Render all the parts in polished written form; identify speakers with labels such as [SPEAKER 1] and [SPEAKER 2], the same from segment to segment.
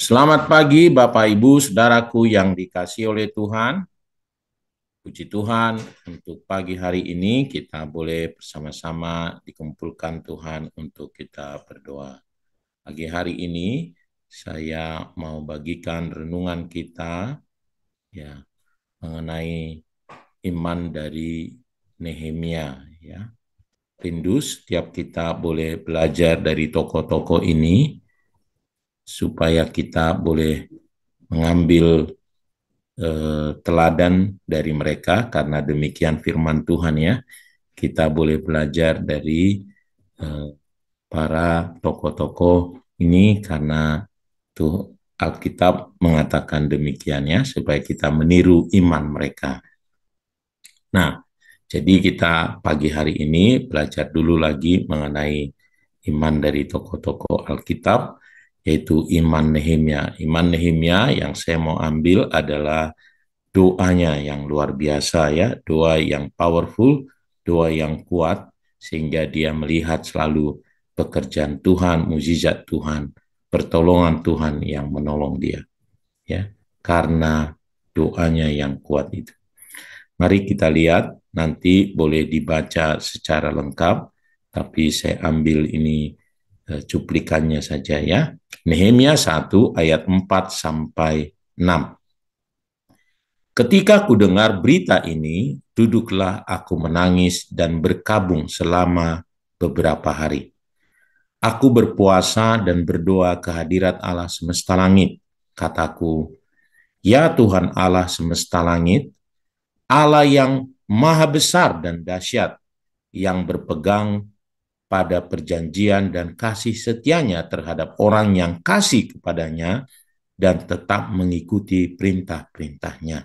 [SPEAKER 1] Selamat pagi Bapak Ibu Saudaraku yang dikasihi oleh Tuhan. Puji Tuhan untuk pagi hari ini kita boleh bersama-sama dikumpulkan Tuhan untuk kita berdoa. Pagi hari ini saya mau bagikan renungan kita ya mengenai iman dari Nehemia ya. Rindu setiap kita boleh belajar dari tokoh-tokoh ini supaya kita boleh mengambil teladan dari mereka, karena demikian firman Tuhan ya. Kita boleh belajar dari eh, para tokoh-tokoh ini karena tuh Alkitab mengatakan demikian ya, supaya kita meniru iman mereka. Nah, jadi kita pagi hari ini belajar dulu lagi mengenai iman dari tokoh-tokoh Alkitab, yaitu iman Nehemia. Iman Nehemia yang saya mau ambil adalah doanya yang luar biasa ya, doa yang powerful, doa yang kuat, sehingga dia melihat selalu pekerjaan Tuhan, mukjizat Tuhan, pertolongan Tuhan yang menolong dia ya, karena doanya yang kuat itu. Mari kita lihat, nanti boleh dibaca secara lengkap, tapi saya ambil ini cuplikannya saja ya. Nehemia 1 ayat 4 sampai 6. Ketika ku dengar berita ini, duduklah aku menangis dan berkabung selama beberapa hari. Aku berpuasa dan berdoa ke hadirat Allah semesta langit. Kataku, ya Tuhan Allah semesta langit, Allah yang maha besar dan dahsyat, yang berpegang pada perjanjian dan kasih setianya terhadap orang yang kasih kepadanya dan tetap mengikuti perintah-perintahnya.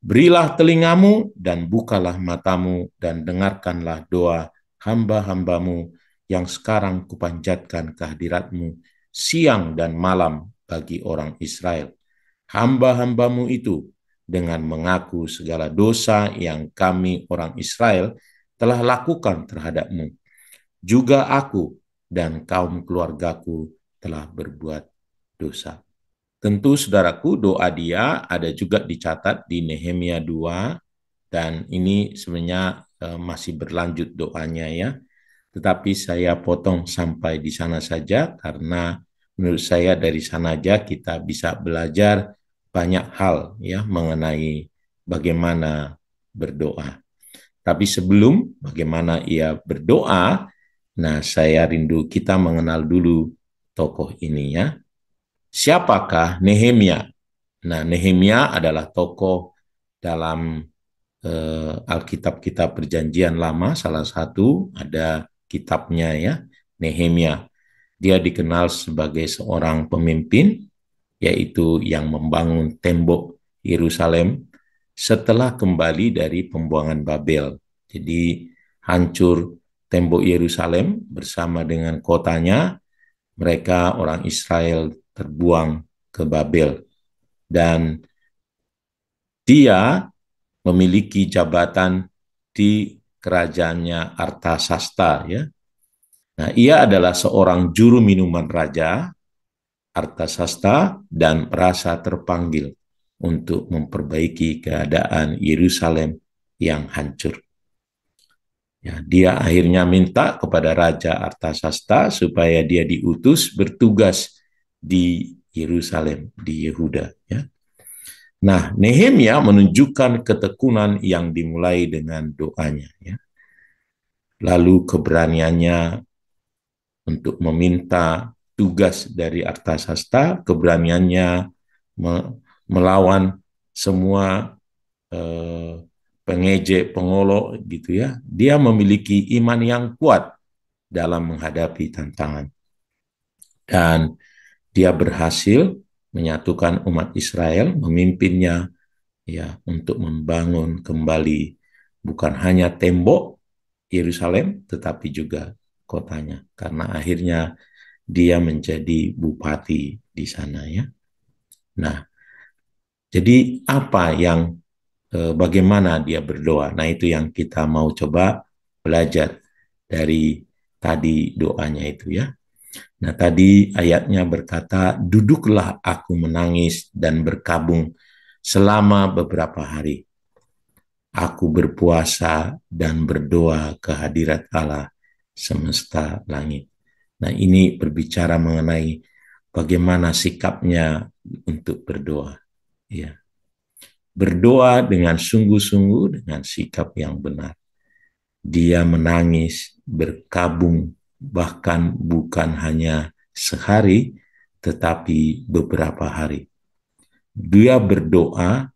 [SPEAKER 1] Berilah telingamu dan bukalah matamu dan dengarkanlah doa hamba-hambamu yang sekarang kupanjatkan kehadiratmu siang dan malam bagi orang Israel. Hamba-hambamu itu dengan mengaku segala dosa yang kami orang Israel telah lakukan terhadapmu. Juga aku dan kaum keluargaku telah berbuat dosa. Tentu saudaraku, doa dia ada juga dicatat di Nehemia 2, dan ini sebenarnya masih berlanjut doanya ya. Tetapi saya potong sampai di sana saja karena menurut saya dari sana aja kita bisa belajar banyak hal ya mengenai bagaimana berdoa. Tapi sebelum bagaimana ia berdoa, nah saya rindu kita mengenal dulu tokoh ini ya. Siapakah Nehemia? Nah, Nehemia adalah tokoh dalam Alkitab kitab Perjanjian Lama, salah satu ada kitabnya ya, Nehemia. Dia dikenal sebagai seorang pemimpin, yaitu yang membangun tembok Yerusalem setelah kembali dari pembuangan Babel. Jadi hancur tembok Yerusalem bersama dengan kotanya, mereka orang Israel terbuang ke Babel. Dan dia memiliki jabatan di kerajaannya Artasasta ya. Nah, ia adalah seorang juru minuman raja Artasasta dan merasa terpanggil untuk memperbaiki keadaan Yerusalem yang hancur. Ya, dia akhirnya minta kepada Raja Artasasta supaya dia diutus bertugas di Yerusalem, di Yehuda. Ya. Nah, Nehemia menunjukkan ketekunan yang dimulai dengan doanya. Ya. Lalu keberaniannya untuk meminta tugas dari Artasasta, keberaniannya melawan semua pengejek, pengolok gitu ya. Dia memiliki iman yang kuat dalam menghadapi tantangan. Dan dia berhasil menyatukan umat Israel, memimpinnya ya untuk membangun kembali bukan hanya tembok Yerusalem tetapi juga kotanya, karena akhirnya dia menjadi bupati di sana ya. Nah, jadi apa yang bagaimana dia berdoa? Nah, itu yang kita mau coba belajar dari tadi doanya itu ya. Nah, tadi ayatnya berkata, duduklah aku menangis dan berkabung selama beberapa hari. Aku berpuasa dan berdoa ke hadirat Allah semesta langit. Nah, ini berbicara mengenai bagaimana sikapnya untuk berdoa. Ya. Berdoa dengan sungguh-sungguh dengan sikap yang benar. Dia menangis, berkabung, bahkan bukan hanya sehari, tetapi beberapa hari. Dia berdoa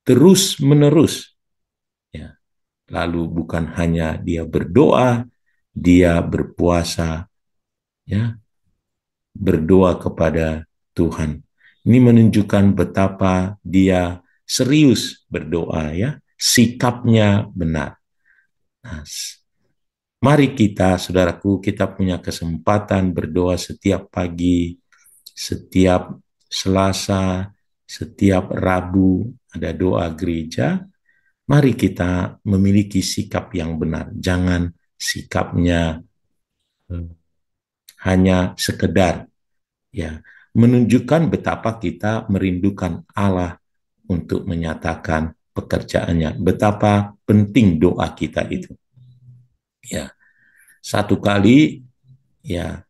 [SPEAKER 1] terus-menerus. Ya. Lalu bukan hanya dia berdoa, dia berpuasa, ya, berdoa kepada Tuhan. Ini menunjukkan betapa dia serius berdoa, ya, sikapnya benar. Nah, mari kita, saudaraku, kita punya kesempatan berdoa setiap pagi, setiap Selasa, setiap Rabu, ada doa gereja. Mari kita memiliki sikap yang benar. Jangan sikapnya hanya sekedar ya menunjukkan betapa kita merindukan Allah untuk menyatakan pekerjaannya. Betapa penting doa kita itu. Ya, satu kali ya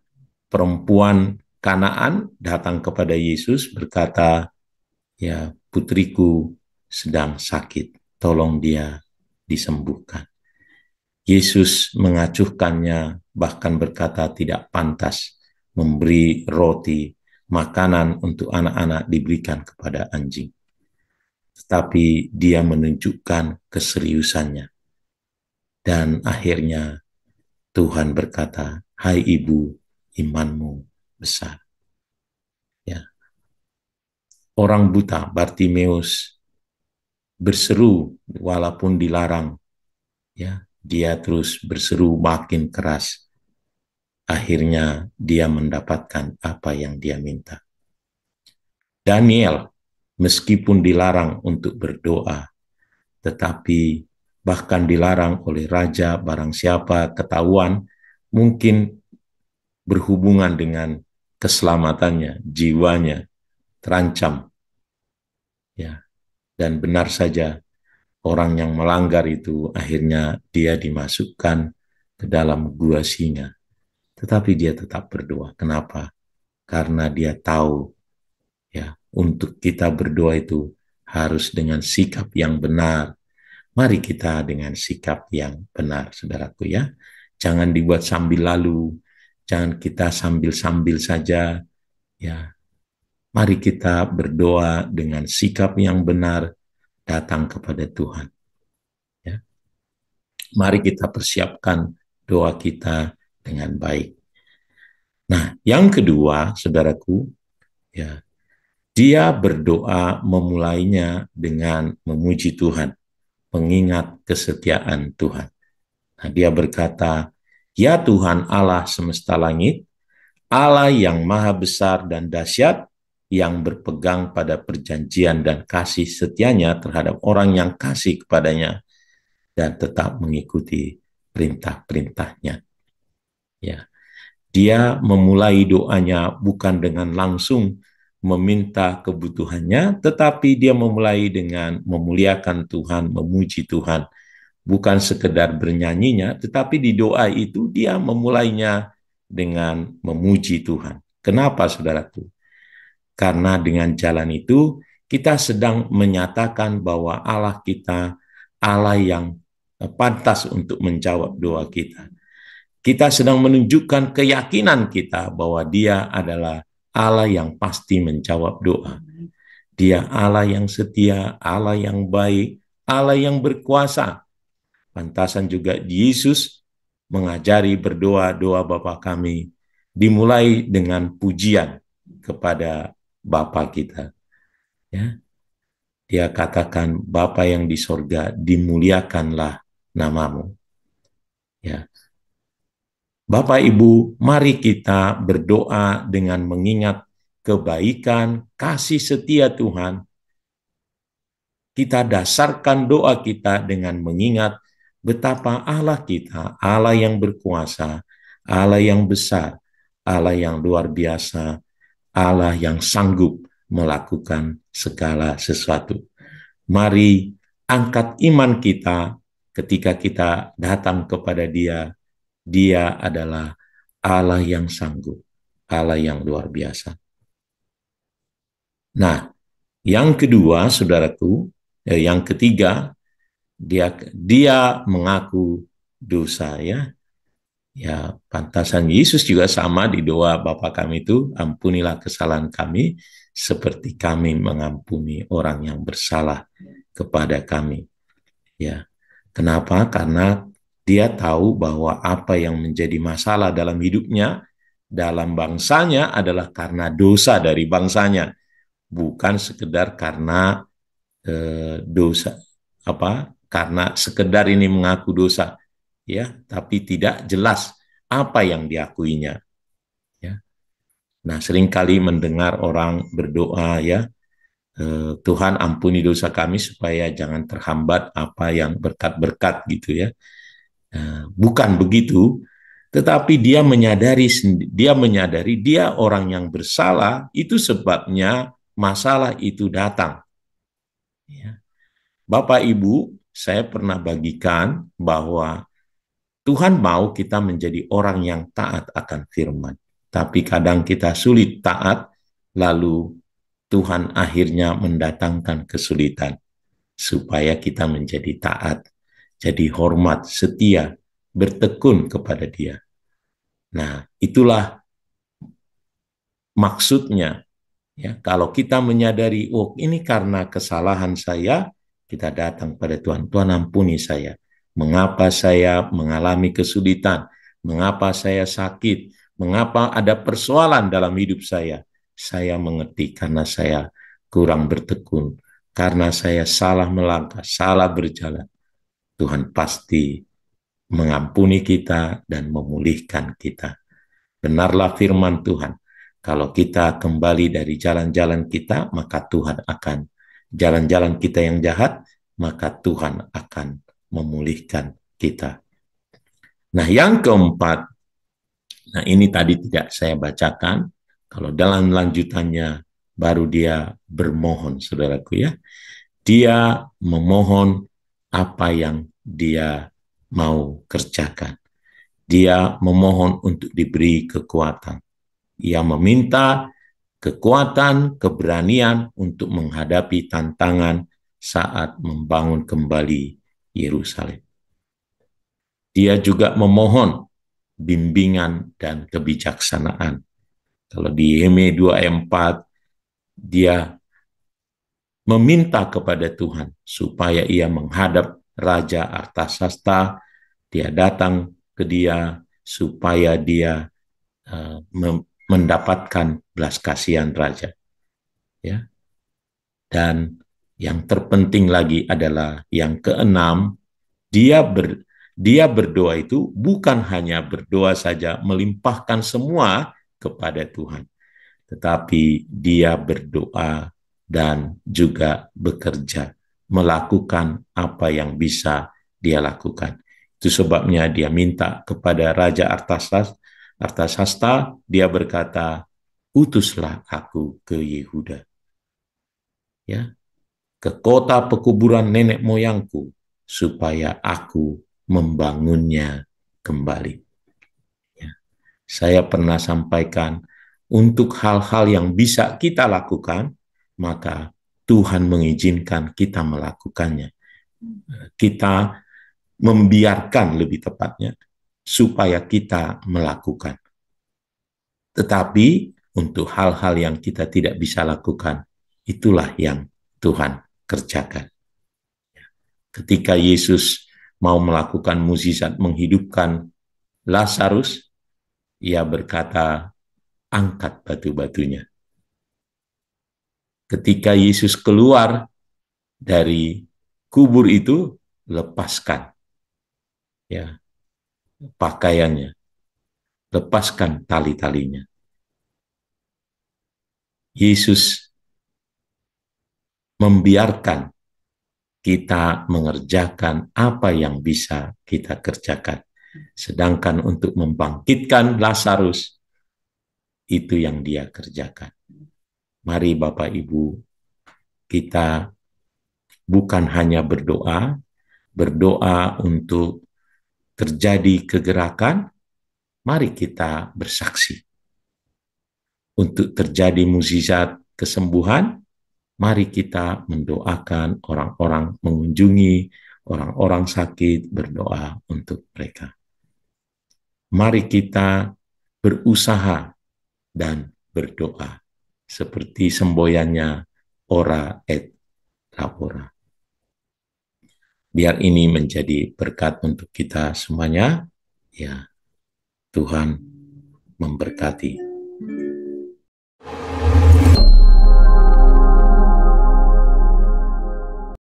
[SPEAKER 1] perempuan Kanaan datang kepada Yesus berkata, ya putriku sedang sakit, tolong dia disembuhkan. Yesus mengacuhkannya, bahkan berkata tidak pantas memberi roti, makanan untuk anak-anak diberikan kepada anjing. Tetapi dia menunjukkan keseriusannya. Dan akhirnya Tuhan berkata, hai ibu, imanmu besar. Ya. Orang buta Bartimeus berseru walaupun dilarang. Ya, dia terus berseru makin keras. Akhirnya dia mendapatkan apa yang dia minta. Daniel, meskipun dilarang untuk berdoa, tetapi bahkan dilarang oleh raja, barang siapa ketahuan, mungkin berhubungan dengan keselamatannya, jiwanya terancam. Ya, dan benar saja orang yang melanggar itu akhirnya dia dimasukkan ke dalam gua singa. Tetapi dia tetap berdoa. Kenapa? Karena dia tahu ya, untuk kita berdoa itu harus dengan sikap yang benar. Mari kita dengan sikap yang benar, saudaraku ya. Jangan dibuat sambil lalu, jangan kita sambil-sambil saja ya. Mari kita berdoa dengan sikap yang benar datang kepada Tuhan. Ya. Mari kita persiapkan doa kita dengan baik. Nah, yang kedua, saudaraku, ya, dia berdoa memulainya dengan memuji Tuhan, mengingat kesetiaan Tuhan. Nah, dia berkata, ya Tuhan Allah semesta langit, Allah yang maha besar dan dahsyat, yang berpegang pada perjanjian dan kasih setianya terhadap orang yang kasih kepadanya, dan tetap mengikuti perintah-perintahnya. Ya, dia memulai doanya bukan dengan langsung meminta kebutuhannya, tetapi dia memulai dengan memuliakan Tuhan, memuji Tuhan. Bukan sekedar bernyanyinya, tetapi di doa itu dia memulainya dengan memuji Tuhan. Kenapa, saudaraku? Karena dengan jalan itu, kita sedang menyatakan bahwa Allah kita, Allah yang pantas untuk menjawab doa kita. Kita sedang menunjukkan keyakinan kita bahwa dia adalah Allah yang pasti menjawab doa. Dia Allah yang setia, Allah yang baik, Allah yang berkuasa. Pantasan juga Yesus mengajari berdoa doa Bapa kami, dimulai dengan pujian kepada Bapa kita. Ya. Dia katakan, Bapa yang di sorga, dimuliakanlah namamu. Ya. Bapak Ibu, mari kita berdoa dengan mengingat kebaikan, kasih setia Tuhan. Kita dasarkan doa kita dengan mengingat betapa Allah kita, Allah yang berkuasa, Allah yang besar, Allah yang luar biasa, Allah yang sanggup melakukan segala sesuatu. Mari angkat iman kita ketika kita datang kepada Dia. Dia adalah Allah yang sanggup, Allah yang luar biasa. Nah, yang kedua, saudaraku, yang ketiga, dia mengaku dosa, ya. Ya, pantasan Yesus juga sama di doa Bapa kami itu, ampunilah kesalahan kami seperti kami mengampuni orang yang bersalah kepada kami. Ya. Kenapa? Karena dia tahu bahwa apa yang menjadi masalah dalam hidupnya, dalam bangsanya adalah karena dosa dari bangsanya, bukan sekedar karena dosa karena sekedar ini mengaku dosa, ya, tapi tidak jelas apa yang diakuinya, ya. Nah, seringkali mendengar orang berdoa, ya, Tuhan ampuni dosa kami supaya jangan terhambat apa yang berkat-berkat gitu, ya. Bukan begitu, tetapi dia menyadari dia orang yang bersalah, itu sebabnya masalah itu datang, ya. Bapak Ibu, saya pernah bagikan bahwa Tuhan mau kita menjadi orang yang taat akan firman. Tapi kadang kita sulit taat, lalu Tuhan akhirnya mendatangkan kesulitan supaya kita menjadi taat, jadi hormat, setia, bertekun kepada Dia. Nah, itulah maksudnya. Ya, kalau kita menyadari, oh ini karena kesalahan saya, kita datang pada Tuhan. Tuhan ampuni saya. Mengapa saya mengalami kesulitan? Mengapa saya sakit? Mengapa ada persoalan dalam hidup saya? Saya mengerti karena saya kurang bertekun. Karena saya salah melangkah, salah berjalan. Tuhan pasti mengampuni kita dan memulihkan kita. Benarlah firman Tuhan. Kalau kita kembali dari jalan-jalan kita, maka Tuhan akan jalan-jalan kita yang jahat, maka Tuhan akan memulihkan kita. Nah, yang keempat, nah ini tadi tidak saya bacakan, kalau dalam lanjutannya baru dia bermohon, saudaraku, ya. Dia memohon apa yang dia mau kerjakan. Dia memohon untuk diberi kekuatan. Ia meminta kekuatan, keberanian untuk menghadapi tantangan saat membangun kembali Yerusalem. Dia juga memohon bimbingan dan kebijaksanaan. Kalau di Nehemia 2 ayat 4, dia meminta kepada Tuhan supaya ia menghadap Raja Artasasta, dia datang ke dia supaya dia mendapatkan belas kasihan raja, ya. Dan yang terpenting lagi adalah yang keenam, dia berdoa itu bukan hanya berdoa saja melimpahkan semua kepada Tuhan, tetapi dia berdoa dan juga bekerja, melakukan apa yang bisa dia lakukan. Itu sebabnya dia minta kepada Raja Artasasta, dia berkata, utuslah aku ke Yehuda, ya, ke kota pekuburan nenek moyangku, supaya aku membangunnya kembali. Ya. Saya pernah sampaikan, untuk hal-hal yang bisa kita lakukan, maka Tuhan mengizinkan kita melakukannya. Kita membiarkan, lebih tepatnya, supaya kita melakukan. Tetapi untuk hal-hal yang kita tidak bisa lakukan, itulah yang Tuhan kerjakan. Ketika Yesus mau melakukan mukjizat menghidupkan Lazarus, ia berkata, angkat batu-batunya. Ketika Yesus keluar dari kubur itu, lepaskan, ya, pakaiannya, lepaskan tali-talinya. Yesus membiarkan kita mengerjakan apa yang bisa kita kerjakan. Sedangkan untuk membangkitkan Lazarus, itu yang Dia kerjakan. Mari Bapak Ibu, kita bukan hanya berdoa untuk terjadi kegerakan, mari kita bersaksi. Untuk terjadi mukjizat kesembuhan, mari kita mendoakan orang-orang, mengunjungi orang-orang sakit, berdoa untuk mereka. Mari kita berusaha dan berdoa, seperti semboyannya ora et labora. Biar ini menjadi berkat untuk kita semuanya. Ya, Tuhan memberkati.